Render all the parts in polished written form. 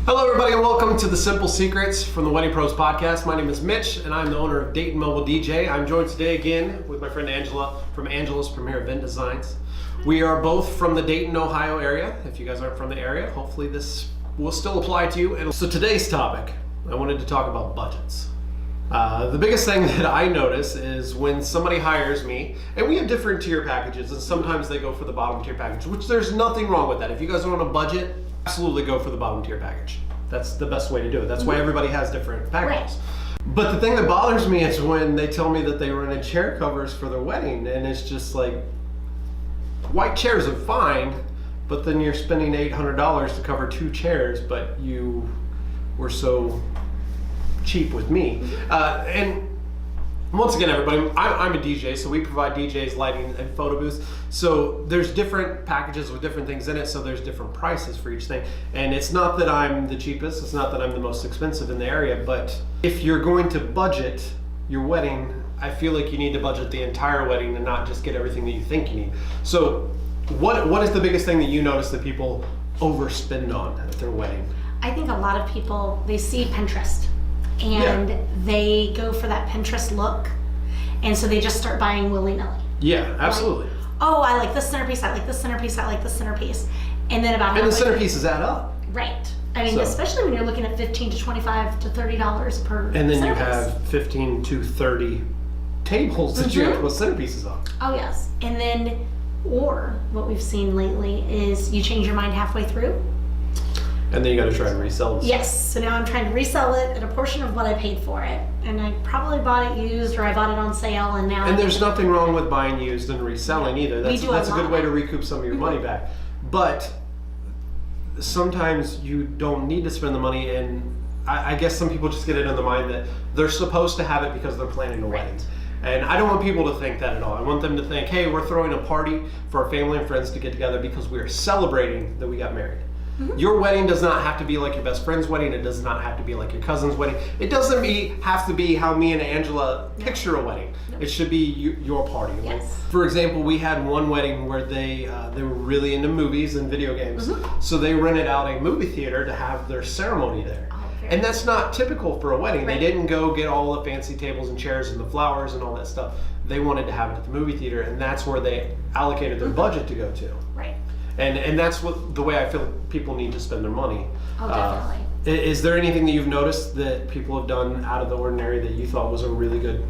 Hello everybody and welcome to the Simple Secrets from the Wedding Pros podcast. My name is Mitch and I'm the owner of Dayton Mobile DJ. I'm joined today again with my friend Angela from Angela's Premier Event Designs. We are both from the Dayton, Ohio area. If you guys aren't from the area, hopefully this will still apply to you. And so today's topic, I wanted to talk about budgets. The biggest thing that I notice is when somebody hires me, and we have different tier packages, and sometimes they go for the bottom tier package, which there's nothing wrong with that. If you guys are on a budget, absolutely go for the bottom tier package. That's the best way to do it. That's why everybody has different packages. Right. But the thing that bothers me is when they tell me that they rented chair covers for their wedding, and it's just like, white chairs are fine, but then you're spending $800 to cover 2 chairs, but you were so cheap with me. And once again, everybody, I'm a DJ, so we provide DJs, lighting, and photo booths. So there's different packages with different things in it, so there's different prices for each thing. And it's not that I'm the cheapest, it's not that I'm the most expensive in the area, but if you're going to budget your wedding, I feel like you need to budget the entire wedding and not just get everything that you think you need. So what is the biggest thing that you notice that people overspend on at their wedding? I think a lot of people, they see Pinterest and they go for that Pinterest look, and so they just start buying willy-nilly. Yeah, absolutely. Like, oh, I like this centerpiece, I like this centerpiece, I like this centerpiece. And then about the centerpieces add up. Right. I mean, especially when you're looking at $15 to $25 to $30 per And then centerpiece. you have 15 to 30 tables that you have to put centerpieces on. Oh, yes. And then, or what we've seen lately is you change your mind halfway through. And then you got to try and resell it. Yes, so now I'm trying to resell it at a portion of what I paid for it. And I probably bought it used, or I bought it on sale, and now... And there's nothing wrong with buying used and reselling either. That's a good way to recoup some of your money back. But sometimes you don't need to spend the money, and I guess some people just get it in the mind that they're supposed to have it because they're planning a wedding. And I don't want people to think that at all. I want them to think, hey, we're throwing a party for our family and friends to get together because we are celebrating that we got married. Your wedding does not have to be like your best friend's wedding. It does not have to be like your cousin's wedding. It doesn't have to be how me and Angela picture a wedding. It should be your party. Yes. Like, for example, we had one wedding where they were really into movies and video games. So they rented out a movie theater to have their ceremony there. And that's not typical for a wedding. They didn't go get all the fancy tables and chairs and the flowers and all that stuff. They wanted to have it at the movie theater, and that's where they allocated their budget to go to. Right. And that's the way I feel people need to spend their money. Oh, definitely. Is there anything that you've noticed that people have done out of the ordinary that you thought was a really good?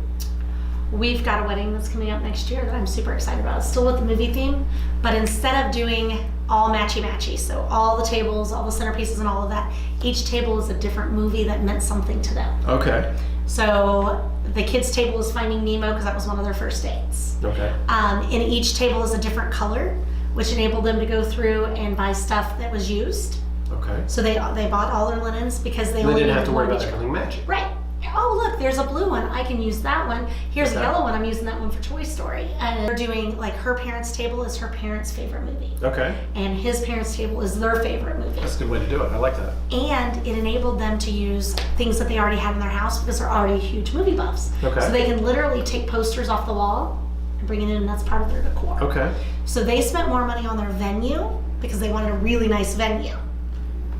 We've got a wedding that's coming up next year that I'm super excited about. It's still with the movie theme, but instead of doing all matchy-matchy, so all the tables, all the centerpieces and all of that, each table is a different movie that meant something to them. Okay. So the kids' table is Finding Nemo because that was one of their first dates. Okay. And each table is a different color, which enabled them to go through and buy stuff that was used. Okay. So they bought all their linens because they only didn't have to worry one about each everything matching. Right. Oh, look, there's a blue one. I can use that one. Here's a yellow one. I'm using that one for Toy Story. And they're doing, like, her parents' table is her parents' favorite movie. Okay. And his parents' table is their favorite movie. That's a good way to do it. I like that. And it enabled them to use things that they already had in their house because they're already huge movie buffs. Okay. So they can literally take posters off the wall and bring it in, and that's part of their decor. Okay. So they spent more money on their venue because they wanted a really nice venue.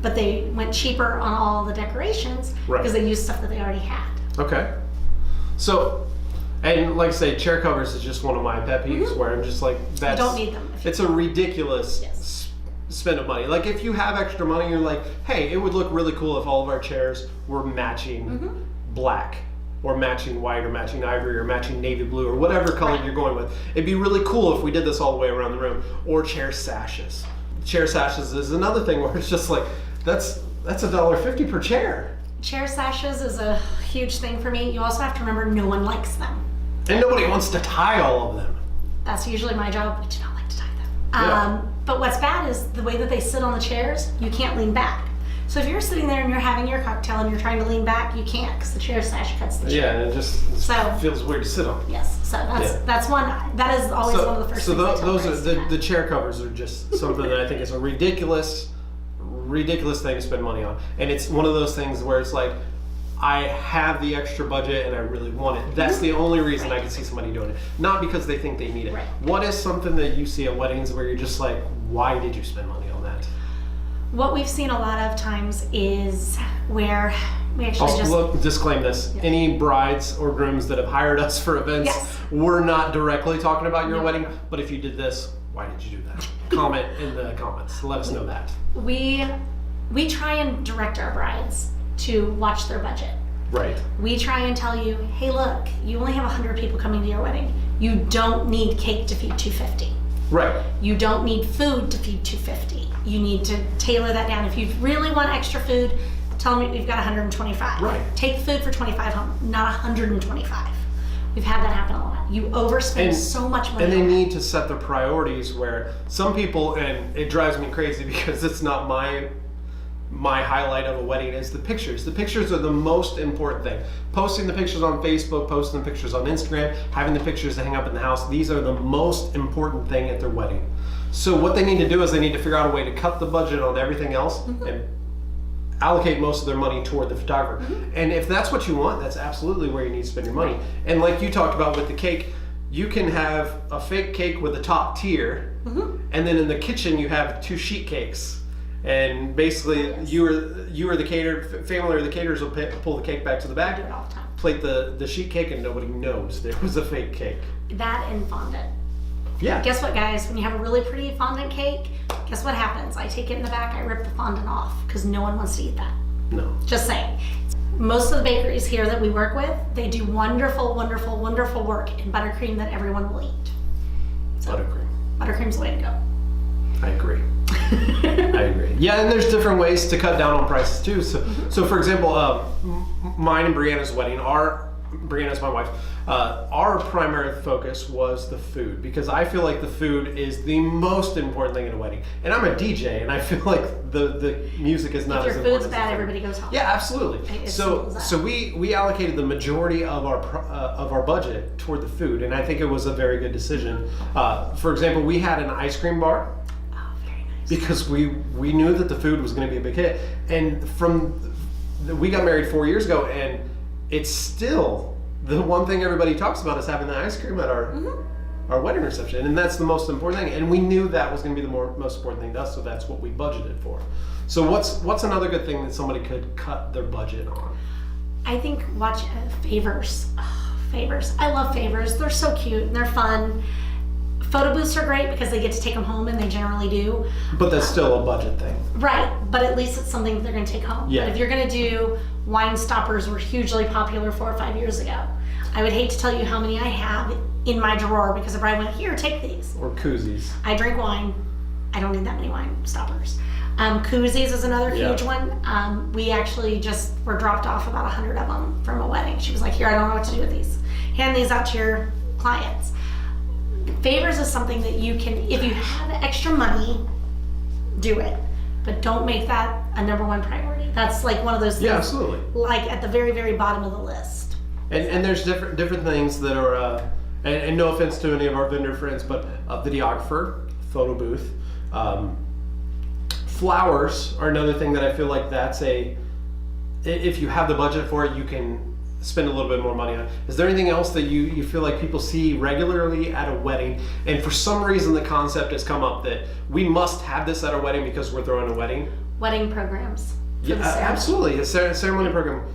But they went cheaper on all the decorations because they used stuff that they already had. Okay. So, and like I say, chair covers is just one of my pet peeves where I'm just like, that's... You don't need them. It's a ridiculous spend of money. Like if you have extra money, you're like, hey, it would look really cool if all of our chairs were matching black, or matching white, or matching ivory, or matching navy blue, or whatever color you're going with. It'd be really cool if we did this all the way around the room. Or chair sashes. Chair sashes is another thing where it's just like, that's $1.50 per chair. Chair sashes is a huge thing for me. You also have to remember no one likes them. And nobody wants to tie all of them. That's usually my job. I do not like to tie them. But what's bad is the way that they sit on the chairs, you can't lean back. So if you're sitting there and you're having your cocktail and you're trying to lean back, you can't because the chair sash cuts the chair. Yeah, and it just feels weird to sit on. Yes, so that's one. That is always one of the first things. So those are the chair covers are just something that I think is a ridiculous thing to spend money on. And it's one of those things where it's like, I have the extra budget and I really want it. That's the only reason I can see somebody doing it. Not because they think they need it. What is something that you see at weddings where you're just like, why did you spend money on that? What we've seen a lot of times is where we actually disclaim this. Yes. Any brides or grooms that have hired us for events, Yes. we're not directly talking about your No. wedding, but if you did this, why did you do that? Comment in the comments. Let us know that. we try and direct our brides to watch their budget. Right. We try and tell you, hey, look, you only have 100 people coming to your wedding. You don't need cake to feed 250. Right. You don't need food to feed 250. You need to tailor that down. If you really want extra food, tell them you've got 125. Right. Take food for 25 home, not 125. We've had that happen a lot. You overspend so much money. And they need to set their priorities where some people, and it drives me crazy because it's not my highlight of a wedding, is the pictures. The pictures are the most important thing. Posting the pictures on Facebook, posting the pictures on Instagram, having the pictures to hang up in the house, these are the most important thing at their wedding. So what they need to do is they need to figure out a way to cut the budget on everything else and allocate most of their money toward the photographer. And if that's what you want, that's absolutely where you need to spend your money. And like you talked about with the cake, you can have a fake cake with a top tier, and then in the kitchen you have 2 sheet cakes. And basically, you are the caterer, family or the caterers will pull the cake back to the back, do it all the time. plate the sheet cake, and nobody knows there was a fake cake. That and fondant. Yeah. Guess what, guys? When you have a really pretty fondant cake, guess what happens? I take it in the back, I rip the fondant off because no one wants to eat that. No. Just saying. Most of the bakeries here that we work with, they do wonderful, wonderful, wonderful work in buttercream that everyone will eat. So, Buttercream. Buttercream's the way to go. I agree. I agree. Yeah, and there's different ways to cut down on prices too. So for example, mine and Brianna's wedding, Brianna's my wife, our primary focus was the food, because I feel like the food is the most important thing in a wedding. And I'm a DJ, and I feel like the music is not If as your important. food's bad, everybody goes home. Yeah, absolutely. It's simple as that. So we allocated the majority of our budget toward the food, and I think it was a very good decision. For example, we had an ice cream bar, because we knew that the food was going to be a big hit. And we got married 4 years ago, and it's still the one thing everybody talks about is having the ice cream at our wedding reception, and that's the most important thing. And we knew that was going to be the most important thing to us, so that's what we budgeted for. So what's another good thing that somebody could cut their budget on? I think watch favors. Oh, favors. I love favors. They're so cute and they're fun. Photo booths are great because they get to take them home, and they generally do. But that's still a budget thing. Right, but at least it's something that they're going to take home. Yeah. But if you're going to do wine stoppers, were hugely popular 4 or 5 years ago. I would hate to tell you how many I have in my drawer because the bride went, here, take these. Or koozies. I drink wine. I don't need that many wine stoppers. Koozies is another huge one. We actually just were dropped off about 100 of them from a wedding. She was like, here, I don't know what to do with these. Hand these out to your clients. Favors is something that you can, if you have extra money, do it. But don't make that a number one priority. That's like one of those things. Yeah, absolutely. Like at the very, very bottom of the list. And there's different things that are, and no offense to any of our vendor friends, but a videographer, photo booth, flowers are another thing that I feel like that's if you have the budget for it, you can spend a little bit more money on. Is there anything else that you feel like people see regularly at a wedding, and for some reason the concept has come up that we must have this at our wedding because we're throwing a wedding? Wedding programs. Yeah, absolutely. A ceremony program.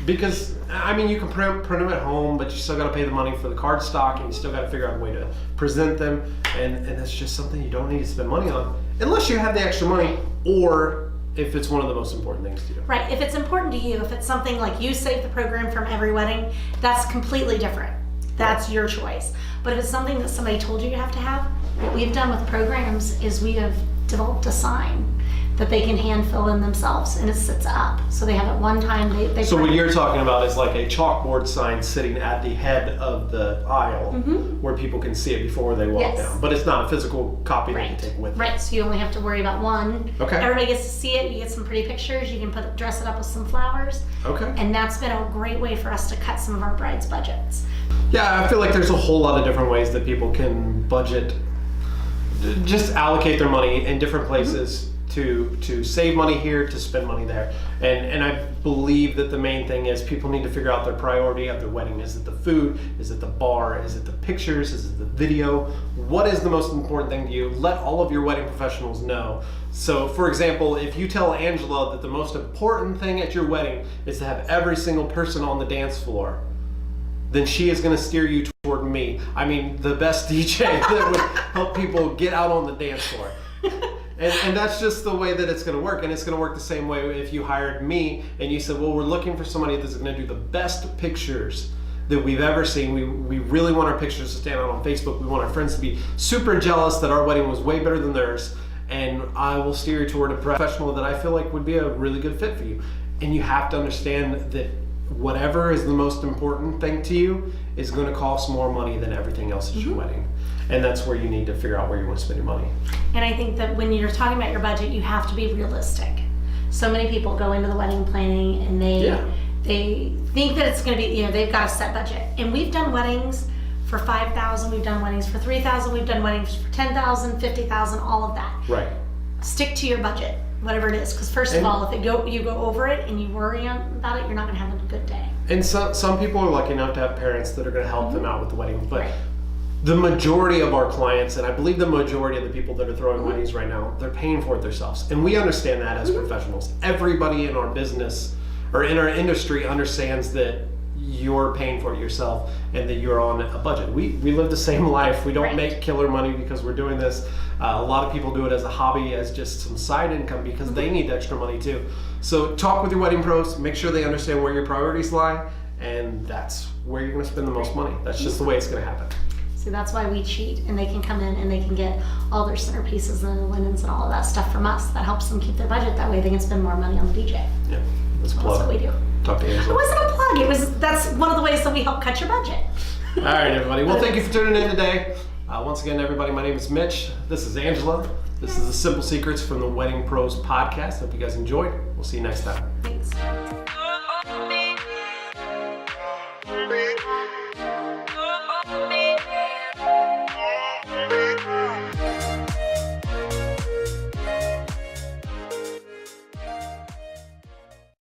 Because, I mean, you can print them at home, but you still got to pay the money for the cardstock, and you still got to figure out a way to present them, and that's just something you don't need to spend money on, unless you have the extra money, or if it's one of the most important things to do. Right, if it's important to you, if it's something like you save the program from every wedding, that's completely different. That's your choice. But if it's something that somebody told you have to have, what we've done with programs is we have developed a sign that they can hand fill in themselves, and it sits up. So they have it one time, they So what you're talking about is like a chalkboard sign sitting at the head of the aisle where people can see it before they walk down. But it's not a physical copy that you take with you. Right, so you only have to worry about one. Okay. Everybody gets to see it, you get some pretty pictures, you can dress it up with some flowers. Okay. And that's been a great way for us to cut some of our brides' budgets. Yeah, I feel like there's a whole lot of different ways that people can budget, just allocate their money in different places to save money here, to spend money there. And I believe that the main thing is people need to figure out their priority of their wedding. Is it the food? Is it the bar? Is it the pictures? Is it the video? What is the most important thing to you? Let all of your wedding professionals know. So for example, if you tell Angela that the most important thing at your wedding is to have every single person on the dance floor, then she is going to steer you toward me. I mean, the best DJ that would help people get out on the dance floor. And that's just the way that it's going to work. And it's going to work the same way if you hired me and you said, well, we're looking for somebody that's going to do the best pictures that we've ever seen. We really want our pictures to stand out on Facebook. We want our friends to be super jealous that our wedding was way better than theirs. And I will steer you toward a professional that I feel like would be a really good fit for you. And you have to understand that whatever is the most important thing to you is going to cost more money than everything else at your wedding. And that's where you need to figure out where you want to spend your money. And I think that when you're talking about your budget, you have to be realistic. So many people go into the wedding planning and they think that it's going to be, they've got a set budget. And we've done weddings for $5,000, we've done weddings for $3,000, we've done weddings for $10,000, $50,000, all of that. Right. Stick to your budget, whatever it is, because first of all, if you go over it and you worry about it, you're not going to have a good day. And some people are lucky enough to have parents that are going to help them out with the wedding, but the majority of our clients, and I believe the majority of the people that are throwing weddings right now, they're paying for it themselves. And we understand that as professionals. Everybody in our business or in our industry understands that you're paying for it yourself and that you're on a budget. We live the same life. We don't make killer money because we're doing this. A lot of people do it as a hobby, as just some side income because they need extra money too. So talk with your wedding pros, make sure they understand where your priorities lie, and that's where you're going to spend the most money. That's just the way it's going to happen. So that's why we cheat, and they can come in and they can get all their centerpieces and linens and all of that stuff from us. That helps them keep their budget. That way they can spend more money on the DJ. Yeah, that's a plug. That's what we do. Talk to Angela. It wasn't a plug. That's one of the ways that we help cut your budget. All right, everybody. Well, thank you for tuning in today. Once again, everybody, my name is Mitch. This is Angela. This is the Simple Secrets from the Wedding Pros podcast. Hope you guys enjoyed. We'll see you next time. Thanks.